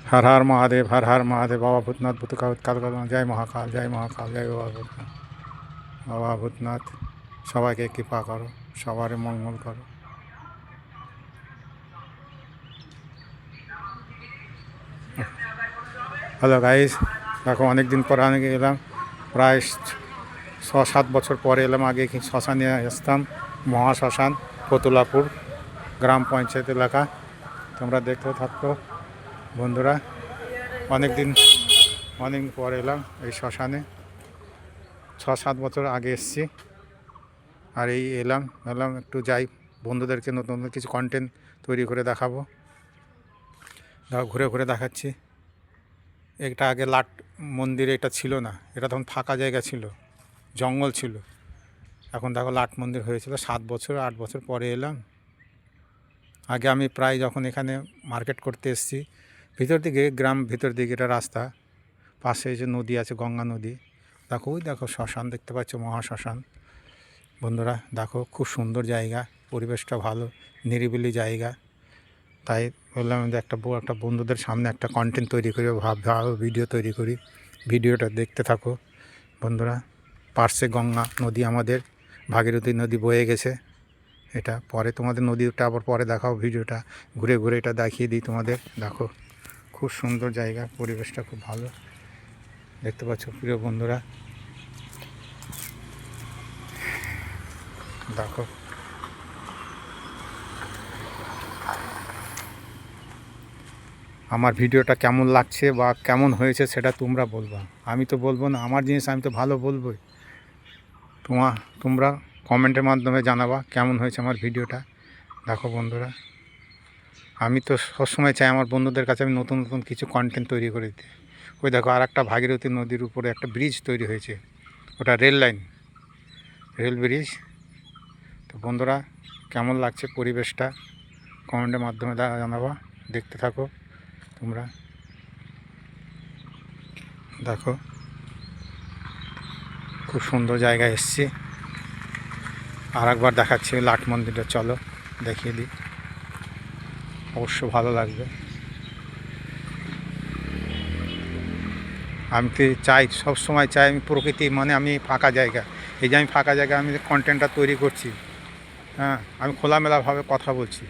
हर हर महादेव, हर हर महादेव। बाबा भूतनाथ भूतका उत्काल करना। जय महाकाल, जय महाकाल, जय बाबा भूतनाथ। বাবা ভূতনাথ সবাইকে কৃপা করো, সবার মঙ্গল করো। হ্যালো গাইস, দেখো অনেক দিন পর আমি এলাম, প্রায় 6-7 বছর পরে এলাম। আগে শ্মশানে আসতাম, মহাশ্মশান পতুলাপুর গ্রাম পঞ্চায়েত এলাকা। তোমরা দেখতে থাকতো বন্ধুরা। অনেক দিন পর এলাম এই শ্মশানে। 6-7 বছর আগে এসেছি, আর এই এলাম একটু যাই, বন্ধুদেরকে নতুন নতুন কিছু কন্টেন্ট তৈরি করে দেখাবো। দেখো ঘুরে ঘুরে দেখাচ্ছি। এটা আগে লাট মন্দির এটা ছিল না, এটা তখন ফাঁকা জায়গা ছিল, জঙ্গল ছিল। এখন দেখো লাট মন্দির হয়েছিল 7 বছর 8 বছর পরে এলাম। আগে আমি প্রায় যখন এখানে মার্কেট করতে এসেছি, ভিতর দিকে গ্রাম, ভিতর দিকে এটা রাস্তা, পাশে যে নদী আছে গঙ্গা নদী। দেখো ওই দেখো শ্মশান দেখতে পাচ্ছ, মহাশ্মশান। বন্ধুরা দেখো খুব সুন্দর জায়গা, পরিবেশটা ভালো, নিরিবিলি জায়গা। তাই বললাম যে একটা বন্ধুদের সামনে একটা কন্টেন্ট তৈরি করি, ভালো ভিডিও তৈরি করি। ভিডিওটা দেখতে থাকো বন্ধুরা। পার্শ্বে গঙ্গা নদী, আমাদের ভাগীরথী নদী বয়ে গেছে। এটা পরে তোমাদের নদীটা আবার পরে দেখাও, ভিডিওটা ঘুরে ঘুরে এটা দেখিয়ে দিই তোমাদের। দেখো খুব সুন্দর জায়গা, পরিবেশটা খুব ভালো দেখতে পাচ্ছ প্রিয় বন্ধুরা। দেখো আমার ভিডিওটা কেমন লাগছে বা কেমন হয়েছে সেটা তোমরা বলবা, আমি তো বলবো না। আমার জিনিস আমি তো ভালো বলবোই। তোমরা কমেন্টের মাধ্যমে জানাবা কেমন হয়েছে আমার ভিডিওটা। দেখো বন্ধুরা, আমি তো সবসময় চাই আমার বন্ধুদের কাছে আমি নতুন নতুন কিছু কন্টেন্ট তৈরি করে দিতে। ওই দেখো আর একটা ভাগীরথী নদীর উপরে একটা ব্রিজ তৈরি হয়েছে, ওটা রেল ব্রিজ। তো বন্ধুরা কেমন লাগছে পরিবেশটা কমেন্টের মাধ্যমে জানাবা, দেখতে থাকো তোমরা। দেখো খুব সুন্দর জায়গায় এসছি। আর একবার দেখাচ্ছি লাট মন্দিরটা, চলো দেখিয়ে দিই, অবশ্য ভালো লাগবে। আমি তো চাই, সবসময় চাই আমি প্রকৃতি, মানে আমি ফাঁকা জায়গা, এই যে আমি ফাঁকা জায়গায় আমি কন্টেন্টটা তৈরি করছি। হ্যাঁ, আমি খোলামেলাভাবে কথা বলছি,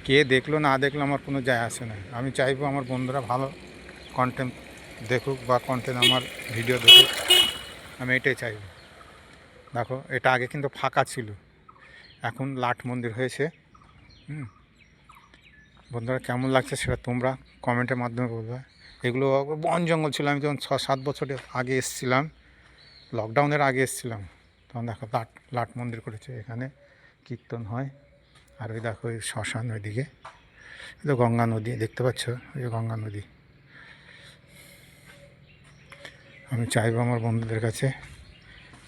কে দেখলো না দেখলো আমার কোনো যায় আসে না। আমি চাইবো আমার বন্ধুরা ভালো কন্টেন্ট দেখুক বা কন্টেন্ট আমার ভিডিও দেখুক, আমি এটাই চাইব। দেখো এটা আগে কিন্তু ফাঁকা ছিল, এখন লাট মন্দির হয়েছে। বন্ধুরা কেমন লাগছে সেটা তোমরা কমেন্টের মাধ্যমে বলবে। এগুলো বন জঙ্গল ছিল, আমি যখন 6-7 বছর আগে এসেছিলাম, লকডাউনের আগে এসেছিলাম, তখন দেখো লাট মন্দির করেছে, এখানে কীর্তন হয়। আর ওই দেখো ওই শ্মশান, ওইদিকে তো গঙ্গা নদী দেখতে পাচ্ছ, ওই যে গঙ্গা নদী। আমি চাইবো আমার বন্ধুদের কাছে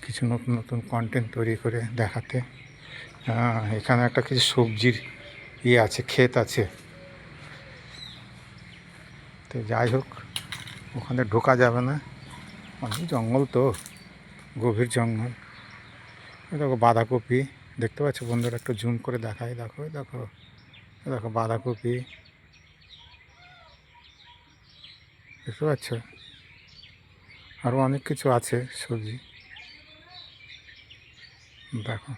কিছু নতুন নতুন কন্টেন্ট তৈরি করে দেখাতে। এখানে একটা কিছু সবজির আছে, ক্ষেত আছে। তো যাই হোক, ওখানে ঢোকা যাবে না, অনেক জঙ্গল তো, গভীর জঙ্গল। দেখো বাঁধাকপি দেখতে পাচ্ছ বন্ধুরা, একটু জুম করে দেখাই। দেখো দেখো দেখো বাঁধাকপি দেখতে পাচ্ছ, আরও অনেক কিছু আছে সবজি। দেখো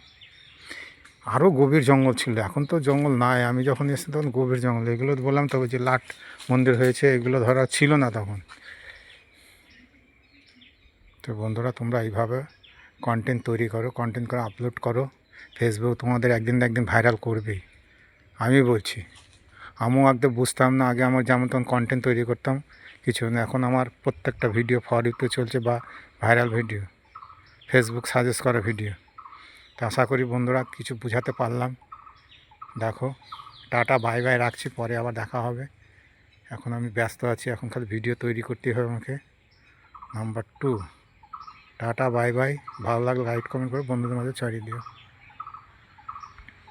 আরও গভীর জঙ্গল ছিল, এখন তো জঙ্গল নাই। আমি যখন এসেছি তখন গভীর জঙ্গল। এগুলো বললাম তবে যে লাট মন্দির হয়েছে, এগুলো ধরা ছিল না তখন। তো বন্ধুরা তোমরা এইভাবে কন্টেন্ট তৈরি করো, কন্টেন্ট করে আপলোড করো। ফেসবুক তোমাদের একদিন না একদিন ভাইরাল করবেই, আমি বলছি। আমিও আগে বুঝতাম না, আগে আমার যেমন তখন কন্টেন্ট তৈরি করতাম কিছু না, এখন আমার প্রত্যেকটা ভিডিও ফর ইউতে চলছে, বা ভাইরাল ভিডিও, ফেসবুক সাজেস্ট করা ভিডিও। তো আশা করি বন্ধুরা কিছু বোঝাতে পারলাম। দেখো টাটা বাই বাই, রাখছি, পরে আবার দেখা হবে। এখন আমি ব্যস্ত আছি, এখন খালি ভিডিও তৈরি করতে হবে আমাকে। Number 2, tata bye bye. ভালো লাগলে লাইক কমেন্ট করে বন্ধুদের মাঝে ছড়িয়ে দিও।